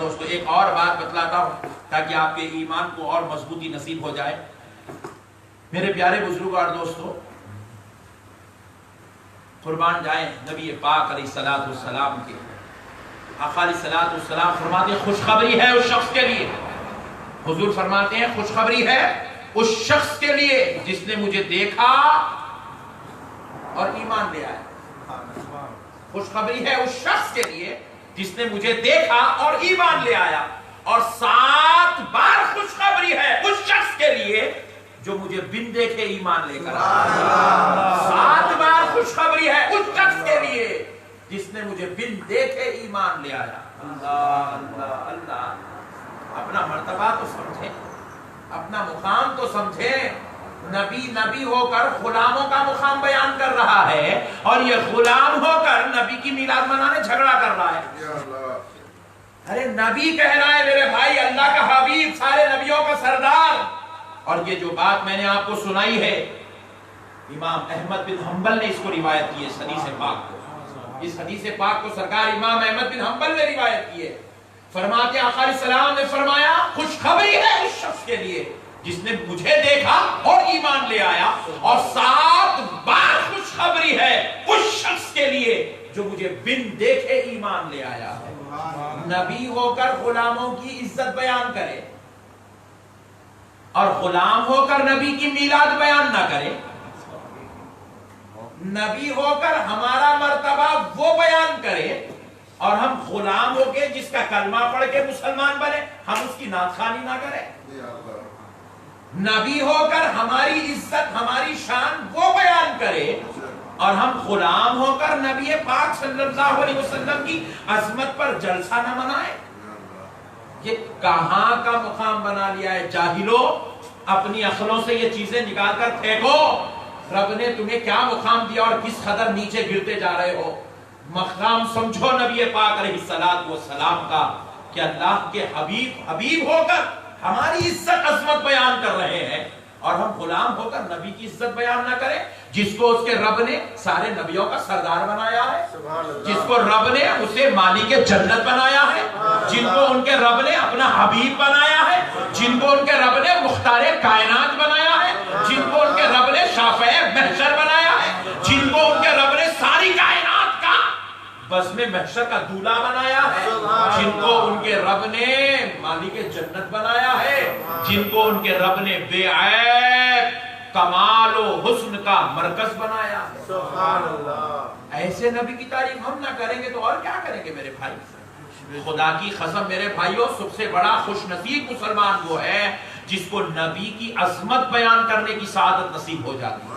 دوستو ایک اور بات بتلاتا ہوں تاکہ آپ کے ایمان کو اور مضبوطی نصیب ہو جائے. میرے پیارے بزرگ اور دوستو، قربان جائیں نبی پاک علیہ الصلوۃ والسلام کے. آقا علیہ الصلوۃ والسلام فرماتے ہیں خوشخبری ہے اس شخص کے لیے. حضور فرماتے ہیں خوشخبری ہے اس شخص کے لیے جس نے مجھے دیکھا اور ایمان لے آیا. خوشخبری ہے اس شخص کے لیے جس نے مجھے دیکھا اور ایمان لے آیا. اور 7 بار خوشخبری ہے اس شخص کے لیے جو مجھے بن دیکھے ایمان لے کر آیا. 7 بار خوشخبری ہے اس شخص کے لیے جس نے مجھے بن دیکھے ایمان لے آیا. اللہ اللہ اللہ. اپنا مرتبہ تو سمجھیں، اپنا مقام تو سمجھیں. نبی ہو کر غلاموں کا مقام بیان کر رہا ہے اور یہ غلام ہو کر نبی کی میلاد منانے جھگڑا کر رہا ہے. ارے نبی کہہ رہا ہے میرے بھائی، اللہ کا حبیب، سارے نبیوں کا سردار. اور یہ جو بات میں نے آپ کو سنائی ہے، امام احمد بن حنبل نے اس کو روایت کی ہے. اس حدیث پاک کو، اس حدیث پاک کو سرکار امام احمد بن حنبل نے روایت کی ہے. فرماتے ہیں آقا علیہ السلام نے فرمایا خوشخبری ہے اس شخص کے لیے جس نے مجھے دیکھا اور ایمان لے آیا. اور 7 بار خوشخبری ہے اس شخص کے لیے جو مجھے بن دیکھے ایمان لے آیا ہے. نبی ہو کر غلاموں کی عزت بیان کرے اور غلام ہو کر نبی کی میلاد بیان نہ کرے. نبی ہو کر ہمارا مرتبہ وہ بیان کرے اور ہم غلام ہو کے جس کا کلمہ پڑھ کے مسلمان بنے ہم اس کی نعت خوانی نہ کریں. نبی ہو کر ہماری عزت ہماری شان وہ بیان کرے اور ہم غلام ہو کر نبی پاک صلی اللہ علیہ وسلم کی عظمت پر جلسہ نہ منائے. یہ کہاں کا مقام بنا لیا ہے جاہلو. اپنی عقلوں سے یہ چیزیں نکال کر پھینکو. رب نے تمہیں کیا مقام دیا اور کس قدر نیچے گرتے جا رہے ہو. مقام سمجھو نبی پاک علیہ الصلوۃ والسلام کا کہ اللہ کے حبیب ہو کر ہماری عزت عظمت بیان کر رہے ہیں اور ہم غلام ہو کر نبی کی عزت بیان نہ کریں جس کو اس کے رب نے سارے نبیوں کا سردار بنایا ہے، جس کو رب نے اسے مالک جنت بنایا ہے، جن کو ان کے رب نے اپنا حبیب بنایا ہے، جن کو ان کے رب نے مختار کائنات بنایا ہے، جن کو ان کے رب نے شافع محشر بنایا ہے، جن کو ان کے رب نے ساری کائنات کا بس میں محشر کا دولہ بنایا ہے، جن کو ان کے رب نے مالک جنت بنایا ہے، جن کو ان کے رب نے بے عیب کمال و حسن کا مرکز بنایا ہے. سبحان اللہ. ایسے نبی کی تعریف ہم نہ کریں گے تو اور کیا کریں گے میرے بھائی. خدا کی قسم میرے بھائیوں، سب سے بڑا خوش نصیب مسلمان وہ ہے جس کو نبی کی عظمت بیان کرنے کی سعادت نصیب ہو جاتی ہے.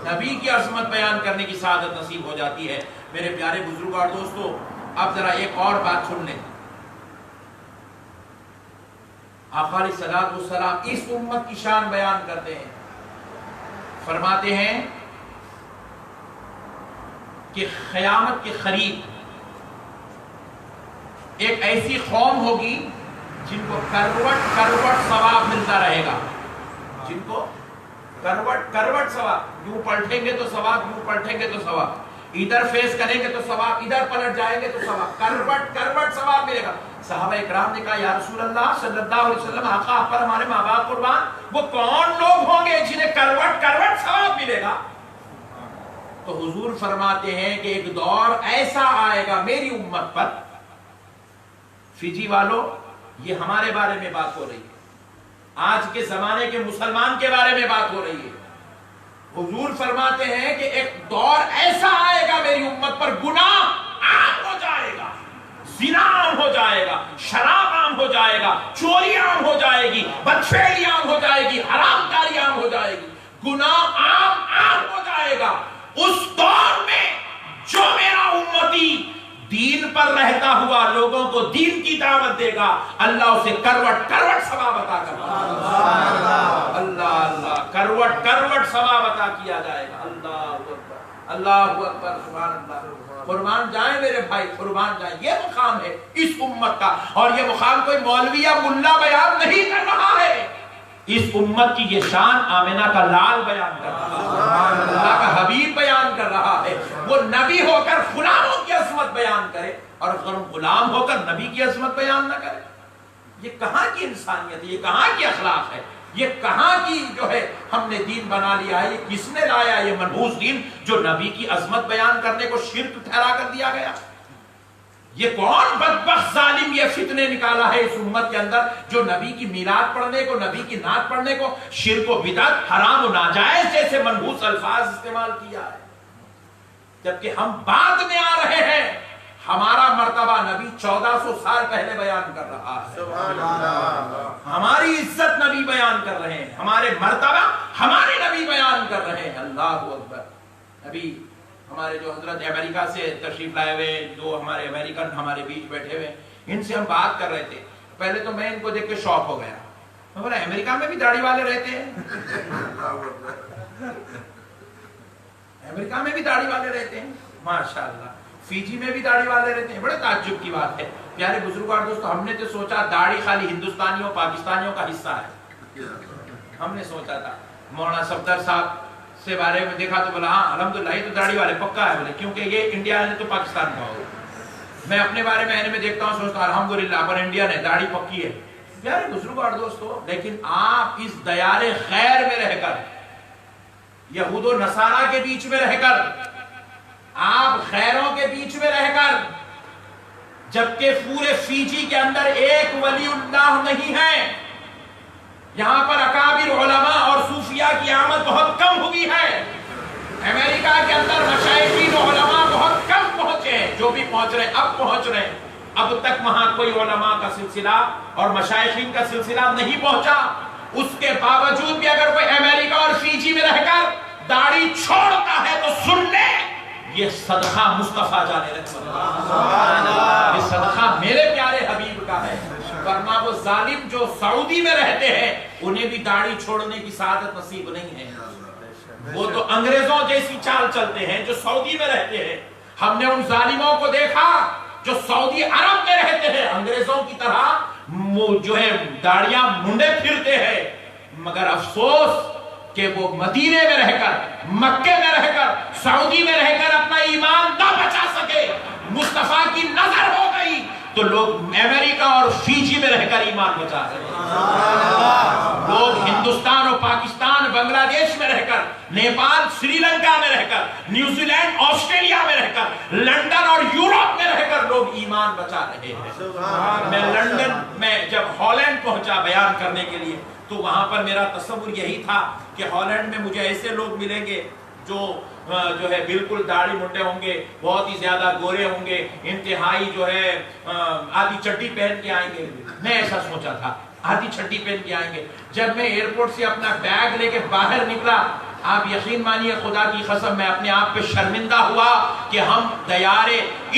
نبی کی عظمت بیان کرنے کی سعادت نصیب ہو جاتی ہے. میرے پیارے بزرگ اور دوستو، اب ذرا ایک اور بات سن لیں. آقا علیہ الصلوۃ والسلام اس امت کی شان بیان کرتے ہیں. فرماتے ہیں کہ قیامت کے قریب ایک ایسی قوم ہوگی جن کو کروٹ کروٹ ثواب ملتا رہے گا. جن کو کروٹ کروٹ ثواب، یوں پلٹیں گے تو ثواب، یوں پلٹیں گے تو ثواب، ادھر فیس کریں گے تو ثواب، ادھر پلٹ جائیں گے تو ثواب، کروٹ کروٹ ثواب ملے گا. صحابہ اکرام نے کہا یا رسول اللہ صلی اللہ علیہ وسلم، آقا آپ پر ہمارے ماں باپ قربان، وہ کون لوگ ہوں گے جنہیں کروٹ کروٹ ثواب ملے گا؟ تو حضور فرماتے ہیں کہ ایک دور ایسا آئے گا میری امت پر. فجی والوں، یہ ہمارے بارے میں بات ہو رہی ہے، آج کے زمانے کے مسلمان کے بارے میں بات ہو رہی ہے. حضور فرماتے ہیں کہ ایک دور ایسا آئے گا میری امت پر، گناہ عام ہو جائے گا، زنا عام ہو جائے گا، شراب عام ہو جائے گا، چوری عام ہو جائے گی، بدفعلی عام ہو جائے گی، حرام کاری عام ہو جائے گی، گناہ عام ہو جائے گا. اس دور میں جو میرا امتی دین پر رہتا ہوا لوگوں کو دین کی دعوت دے گا، اللہ اسے کروٹ کروٹ ثواب عطا کرے گا. اللہ اللہ، کروٹ کروٹ ثواب عطا کیا جائے گا. اللہ اکبر، اللہ اکبر، سبحان اللہ. قربان جائیں میرے بھائی، قربان جائیں. یہ مقام ہے اس امت کا، اور یہ مقام کوئی مولوی یا ملا بیان نہیں کر رہا ہے. اس امت کی یہ شان آمنہ کا لال بیان کر رہا ہے، اللہ کا حبیب بیان کر رہا ہے. وہ نبی ہو کر غلاموں کی عظمت بیان کرے اور غلام ہو کر نبی کی عظمت بیان نہ کرے؟ یہ کہاں کی انسانیت ہے؟ یہ کہاں کی اخلاق ہے؟ یہ کہاں کی جو ہے ہم نے دین بنا لیا ہے؟ یہ کس نے لایا یہ منحوس دین جو نبی کی عظمت بیان کرنے کو شرک ٹھہرا کر دیا گیا؟ یہ کون بدبخت ظالم یہ فتنے نکالا ہے اس امت کے اندر جو نبی کی میلاد پڑھنے کو، نبی کی نعت پڑھنے کو شرک و بدعت، حرام و ناجائز جیسے منحوس الفاظ استعمال کیا ہے؟ جبکہ ہم بعد میں آ رہے ہیں، ہمارا مرتبہ نبی 1400 سال پہلے بیان کر رہا ہے، ہماری عزت نبی بیان کر رہے ہیں، ہمارے مرتبہ ہمارے نبی بیان کر رہے ہیں۔ اللہ اکبر۔ ابھی ہمارے جو حضرت امریکہ سے تشریف لائے ہوئے جو ہمارے امریکن ہمارے بیچ بیٹھے ہوئے، ان سے ہم بات کر رہے تھے۔ پہلے تو میں ان کو دیکھ کے شوق ہو گیا، میں بولا امریکہ میں بھی داڑھی والے رہتے ہیں؟ امریکہ میں بھی داڑھی والے رہتے ہیں؟ ماشاءاللہ۔ فیجی میں بھی داڑھی والے رہتے ہیں؟ بڑے تعجب کی بات ہے۔ پیارے بزرگوں اور دوستو، ہم نے تو سوچا داڑھی خالی ہندوستانیوں پاکستانیوں کا حصہ ہے، ہم نے سوچا تھا۔ مولانا صفدر صاحب سے بارے میں دیکھا تو بولا ہاں الحمدللہ یہ تو داڑھی والے پکا ہے، بولے کیونکہ یہ انڈیا ہے تو پاکستان کا ہوگا۔ میں اپنے بارے میں دیکھتا ہوں، سوچتا ہوں الحمدللہ اپن انڈین ہے، داڑھی پکی ہے۔ پیارے بزرگوں اور دوستو، لیکن آپ اس دیار خیر میں رہ کر، یہود و نصارہ کے بیچ میں رہ کر، آپ خیروں کے بیچ میں رہ کر، جبکہ پورے فیجی کے اندر ایک ولی اللہ نہیں ہے، یہاں پر اکابر علماء اور صوفیاء کی آمد بہت کم ہوئی ہے، امریکہ کے اندر مشائخین و علماء بہت کم پہنچے ہیں، جو بھی پہنچ رہے ہیں اب پہنچ رہے ہیں، اب تک وہاں کوئی علماء کا سلسلہ اور مشائخین کا سلسلہ نہیں پہنچا۔ اس کے باوجود بھی اگر کوئی امریکہ اور فیجی میں رہ کر داڑھی چھوڑتا ہے تو سن لے، یہ صدقہ مصطفیٰ جانے رحمت، یہ صدقہ میرے پیارے حبیب کا ہے، ورنہ وہ ظالم جو سعودی میں رہتے ہیں انہیں بھی داڑھی چھوڑنے کی سعادت نصیب نہیں ہے، وہ تو انگریزوں جیسی چال چلتے ہیں جو سعودی میں رہتے ہیں۔ ہم نے ان ظالموں کو دیکھا جو سعودی عرب میں رہتے ہیں، انگریزوں کی طرح جو ہے داڑیاں منڈے پھرتے ہیں، مگر افسوس کہ وہ مدینے میں رہ کر، مکے میں رہ کر، سعودی میں رہ کر اپنا ایمان نہ بچا سکے، مصطفیٰ کی نظر ہو گئی تو لوگ امریکہ اور فیجی میں رہ کر ایمان بچا رہے ہیں، لوگ ہندوستان اور پاکستان بنگلہ دیش میں رہ کر، نیپال سری لنکا میں رہ کر، نیوزی لینڈ آسٹریلیا میں رہ کر، لندن اور یورپ میں رہ کر لوگ ایمان بچا رہے ہیں۔ میں لندن میں جب ہالینڈ پہنچا بیان کرنے کے لیے تو وہاں پر میرا تصور یہی تھا کہ ہالینڈ میں مجھے ایسے لوگ ملیں گے جو ہے بالکل داڑھی منڈے ہوں گے، بہت ہی زیادہ گورے ہوں گے، انتہائی جو ہے آدھی چڈی پہن کے آئیں گے، میں ایسا سوچا تھا آدھی چڈی پہن کے آئیں گے۔ جب میں ایئرپورٹ سے اپنا بیگ لے کے باہر نکلا، آپ یقین مانیے خدا کی قسم میں اپنے آپ پہ شرمندہ ہوا کہ ہم دیار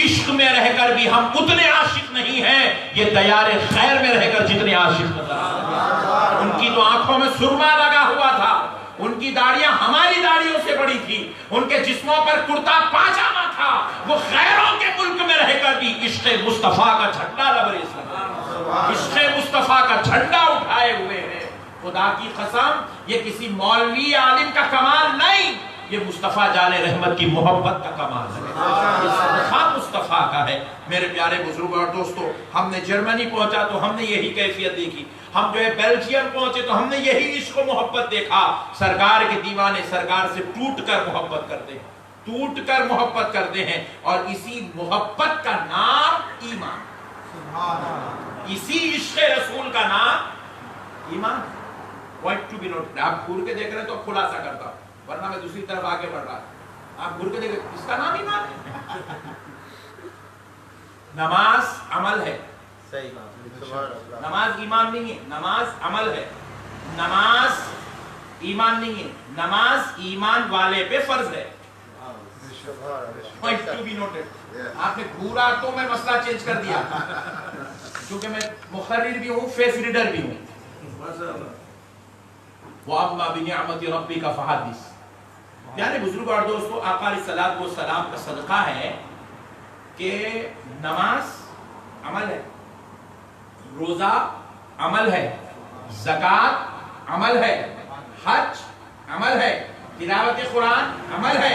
عشق میں رہ کر بھی ہم اتنے عاشق نہیں ہیں یہ دیار خیر میں رہ کر جتنے عاشق نظر آتے۔ ان کی تو آنکھوں میں سرما لگا ہوا تھا، ان کی داڑیاں ہماری داڑیوں سے بڑی تھی، ان کے جسموں پر کرتا پاجامہ تھا، وہ خیروں کے ملک میں رہ کر بھی عشق مصطفیٰ کا جھنڈا لبریز لگا، عشق مصطفیٰ کا جھنڈا اٹھائے ہوئے ہیں۔ خدا کی قسم یہ کسی مولوی عالم کا کمال نہیں، یہ مصطفیٰ جان رحمت کی محبت کا کمال ہے، یہ صدقہ مصطفیٰ کا ہے۔ میرے پیارے بزرگوں اور دوستو، ہم نے جرمنی پہنچا تو ہم نے یہی کیفیت دیکھی، ہم جو ہے بیلجیم پہنچے تو ہم نے یہی عشق و محبت دیکھا۔ سرکار کے دیوانے سرکار سے ٹوٹ کر محبت کرتے ہیں، ٹوٹ کر محبت کرتے ہیں، اور اسی محبت کا نام ایمان، اسی عشق رسول کا نام ایمان۔ پوائنٹ ٹو بی نوٹ، آپ گھور کے دیکھ رہے ہیں تو خلاصہ کرتا ہوں، ورنہ میں دوسری طرف آگے بڑھ رہا ہوں۔ آپ گھور کے دیکھ رہے ہیں، اس کا نام ایمان ہے۔ نماز عمل ہے، نماز ایمان نہیں ہے، نماز عمل ہے، نماز ایمان نہیں ہے، نماز ایمان والے پہ فرض ہے۔ Point to be noted. آپ نے گھورا تو میں مسئلہ چینج کر دیا، کیونکہ میں مخرر بھی ہوں، فیس ریڈر بھی ہوں۔ وَأَمَّا بِنِعْمَةِ رَبِّكَ فَحَدِّثْ۔ پیارے بزرگوں اور دوستو، آقا علیہ الصلوۃ والسلام کا صدقہ ہے کہ نماز عمل ہے، روزہ عمل ہے، زکوٰۃ عمل ہے، حج عمل ہے، تلاوت قرآن عمل ہے،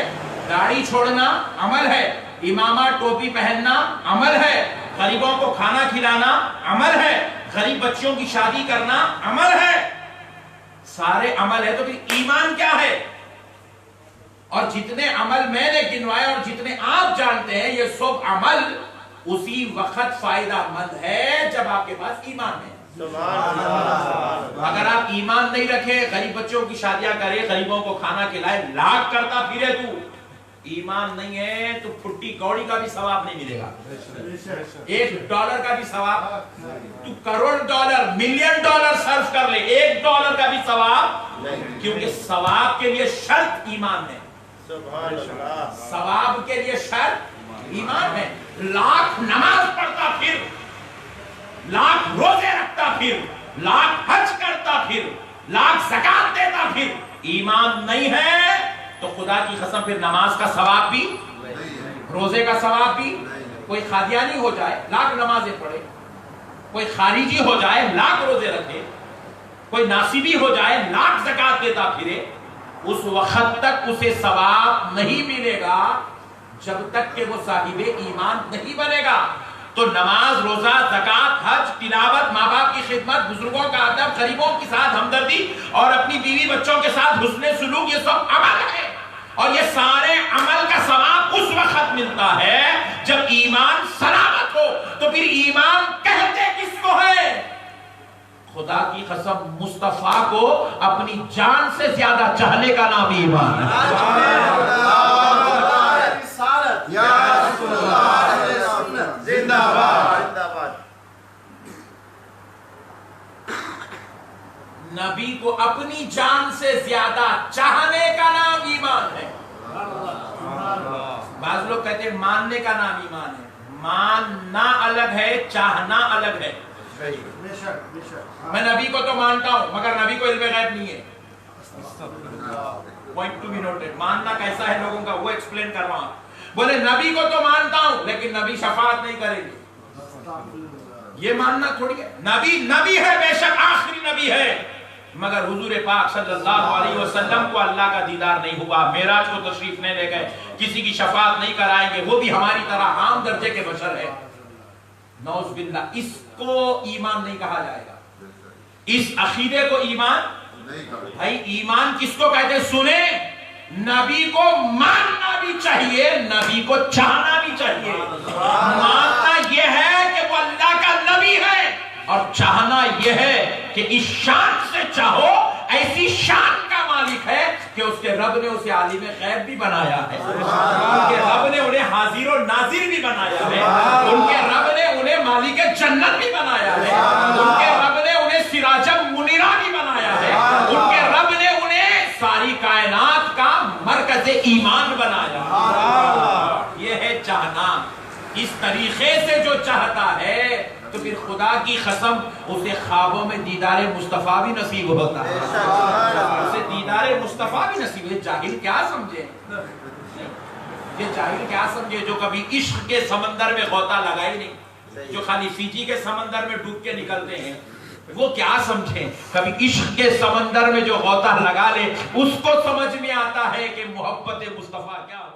داڑھی چھوڑنا عمل ہے، امامہ ٹوپی پہننا عمل ہے، غریبوں کو کھانا کھلانا عمل ہے، غریب بچوں کی شادی کرنا عمل ہے، سارے عمل ہے، تو پھر ایمان کیا ہے؟ اور جتنے عمل میں نے گنوائے اور جتنے آپ جانتے ہیں یہ سب عمل اسی وقت فائدہ مند ہے جب آپ کے پاس ایمان ہے۔ اگر آپ ایمان نہیں رکھے، غریب بچوں کی شادیاں کرے، غریبوں کو کھانا کھلائے، لاکھ کرتا پھرے، تو ایمان نہیں ہے تو پھٹی کوڑی کا بھی ثواب نہیں ملے گا، $1 کا بھی ثواب، تو کروڑ ڈالر ملین ڈالر صرف کر لے، $1 کا بھی ثواب، کیونکہ ثواب کے لیے شرط ایمان ہے، ثواب کے لیے شرط ایمان ہے۔ لاکھ نماز پڑھتا پھر، لاکھ روزے رکھتا پھر، لاکھ حج کرتا پھر، لاکھ زکات دیتا پھر، ایمان نہیں ہے تو خدا کی قسم پھر نماز کا ثواب بھی، روزے کا ثواب بھی، کوئی قادیانی ہو جائے لاکھ نمازیں پڑھے، کوئی خارجی ہو جائے لاکھ روزے رکھے، کوئی ناصبی ہو جائے لاکھ زکات دیتا پھرے، اس وقت تک اسے ثواب نہیں ملے گا جب تک کہ وہ صاحب ایمان نہیں بنے گا۔ تو نماز، روزہ، زکات، حج، تلاوت، ماں باپ کی خدمت، بزرگوں کا ادب، غریبوں کے ساتھ ہمدردی اور اپنی بیوی بچوں کے ساتھ حسن سلوک، یہ سب عمل ہے، اور یہ سارے عمل کا ثواب اس وقت ملتا ہے جب ایمان سلامت ہو۔ تو پھر ایمان کہتے کس کو ہے؟ خدا کی قسم مصطفیٰ کو اپنی جان سے زیادہ چاہنے کا نام ایمان ہے۔ نبی کو اپنی جان سے زیادہ چاہنے کا نام ایمان ہے۔ بعض لوگ کہتے ہیں ماننے کا نام ایمان ہے، ماننا الگ ہے، چاہنا الگ ہے۔ میں نبی کو تو مانتا ہوں مگر نبی کو علم غیب نہیں ہے، پوائنٹ ٹو بی نوٹڈ۔ ماننا کیسا ہے لوگوں کا وہ ایکسپلین کر رہا ہوں۔ بولے نبی کو تو مانتا ہوں لیکن نبی شفاعت نہیں کریں گے، یہ ماننا تھوڑی ہے۔ نبی نبی ہے، بے شک آخری نبی ہے، مگر حضور پاک صلی اللہ علیہ وسلم کو اللہ کا دیدار نہیں ہوا، معراج کو تشریف نہیں لے گئے، کسی کی شفاعت نہیں کرائیں گے، وہ بھی ہماری طرح عام درجے کے بشر ہے۔ نعوذ باللہ، اس کو ایمان نہیں کہا جائے گا، اس عقیدے کو ایمان بھائی ایمان کس کو کہتے ہیں؟ سنیں، نبی کو ماننا بھی چاہیے، نبی کو چاہنا بھی چاہیے۔ ماننا یہ ہے کہ وہ اللہ کا نبی ہے، اور چاہنا یہ ہے کہ اس شان سے چاہو، ایسی شان کا مالک ہے کہ اس کے رب نے اسے عالم غیب بھی بنایا ہے، ان کے رب نے انہیں حاضر و ناظر بھی بنایا ہے، ان کے رب نے انہیں مالک جنت بھی بنایا ہے، ان کے رب نے انہیں سراج منیرہ بھی بنایا ہے، ان کے رب نے انہیں ساری کائنات کا مرکز ایمان بنایا ہے۔ یہ ہے چاہنا۔ اس طریقے سے جو چاہتا ہے تو پھر خدا کی قسم اسے خوابوں میں دیدار مصطفیٰ بھی نصیب ہوتا ہے، اسے دیدار مصطفیٰ بھی نصیب ہے۔ جاہل کیا سمجھے، یہ جاہل کیا سمجھے جو کبھی عشق کے سمندر میں غوطہ لگا ہی نہیں، جو خالی فیجی کے سمندر میں ڈوب کے نکلتے ہیں، وہ کیا سمجھیں؟ کبھی عشق کے سمندر میں جو غوطہ لگا لے اس کو سمجھ میں آتا ہے کہ محبت مصطفیٰ کیا